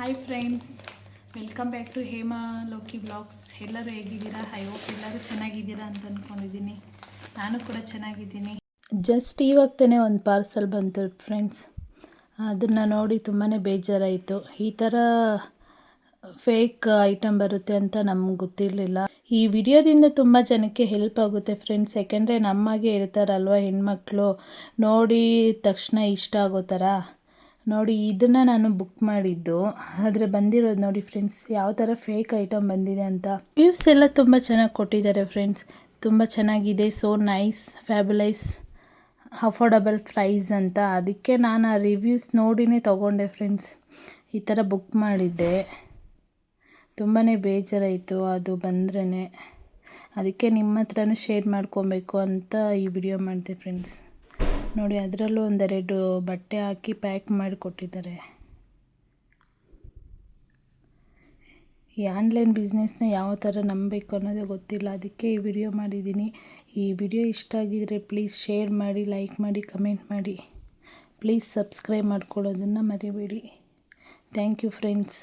Hi friends, welcome back to Hema Loki vlogs. ಎಲ್ಲರೂ ಹೇಗಿದ್ದೀರಾ? I hope ಎಲ್ಲರೂ ಚೆನ್ನಾಗಿದ್ದೀರಾ ಅಂತ ಅಂದ್ಕೊಂಡಿದ್ದೀನಿ. ನಾನು ಕೂಡ ಚೆನ್ನಾಗಿದ್ದೀನಿ. ಜಸ್ಟ್ ಇವಾಗ ತಾನೇ ಒಂದು ಪಾರ್ಸಲ್ ಬಂತು ಫ್ರೆಂಡ್ಸ್. ಅದನ್ನು ನೋಡಿ ತುಂಬಾ ಬೇಜಾರಾಯಿತು. ಈ ಥರ ಫೇಕ್ ಐಟಮ್ ಬರುತ್ತೆ ಅಂತ ನಮ್ಗೆ ಗೊತ್ತಿರಲಿಲ್ಲ. ಈ ವಿಡಿಯೋದಿಂದ ತುಂಬ ಜನಕ್ಕೆ ಹೆಲ್ಪ್ ಆಗುತ್ತೆ ಫ್ರೆಂಡ್ಸ್. ಯಾಕೆಂದರೆ ನಮ್ಮಾಗೆ ಇರ್ತಾರಲ್ವ ಹೆಣ್ಮಕ್ಳು, ನೋಡಿ ತಕ್ಷಣ ಇಷ್ಟ ಆಗೋ ಥರ. ನೋಡಿ ಇದನ್ನು ನಾನು ಬುಕ್ ಮಾಡಿದ್ದು, ಆದರೆ ಬಂದಿರೋದು ನೋಡಿ ಫ್ರೆಂಡ್ಸ್ ಯಾವ ಥರ ಫೇಕ್ ಐಟಮ್ ಬಂದಿದೆ ಅಂತ. ರಿವ್ಯೂಸ್ ಎಲ್ಲ ತುಂಬ ಚೆನ್ನಾಗಿ ಕೊಟ್ಟಿದ್ದಾರೆ ಫ್ರೆಂಡ್ಸ್. ತುಂಬ ಚೆನ್ನಾಗಿದೆ, ಸೋ ನೈಸ್, ಫ್ಯಾಬುಲೈಸ್, ಅಫೋರ್ಡಬಲ್ ಪ್ರೈಸ್ ಅಂತ. ಅದಕ್ಕೆ ನಾನು ಆ ರಿವ್ಯೂಸ್ ನೋಡಿನೇ ತೊಗೊಂಡೆ ಫ್ರೆಂಡ್ಸ್. ಈ ಥರ ಬುಕ್ ಮಾಡಿದ್ದೆ, ತುಂಬಾ ಬೇಜಾರಾಯಿತು ಅದು ಬಂದ್ರೇ. ಅದಕ್ಕೆ ನಿಮ್ಮ ಹತ್ರನೂ ಶೇರ್ ಮಾಡ್ಕೊಬೇಕು ಅಂತ ಈ ವಿಡಿಯೋ ಮಾಡಿದೆ ಫ್ರೆಂಡ್ಸ್. ನೋಡಿ ಅದರಲ್ಲೂ ಒಂದೆರಡು ಬಟ್ಟೆ ಹಾಕಿ ಪ್ಯಾಕ್ ಮಾಡಿ ಕೊಟ್ಟಿದ್ದಾರೆ. ಈ ಆನ್ಲೈನ್ ಬಿಸ್ನೆಸ್ನ ಯಾವ ಥರ ನಂಬಬೇಕು ಅನ್ನೋದೇ ಗೊತ್ತಿಲ್ಲ, ಅದಕ್ಕೆ ಈ ವಿಡಿಯೋ ಮಾಡಿದ್ದೀನಿ. ಈ ವಿಡಿಯೋ ಇಷ್ಟ ಆಗಿದರೆ ಪ್ಲೀಸ್ ಶೇರ್ ಮಾಡಿ, ಲೈಕ್ ಮಾಡಿ, ಕಮೆಂಟ್ ಮಾಡಿ. ಪ್ಲೀಸ್ ಸಬ್ಸ್ಕ್ರೈಬ್ ಮಾಡ್ಕೊಳ್ಳೋದನ್ನು ಮರಿಬೇಡಿ. Thank you friends.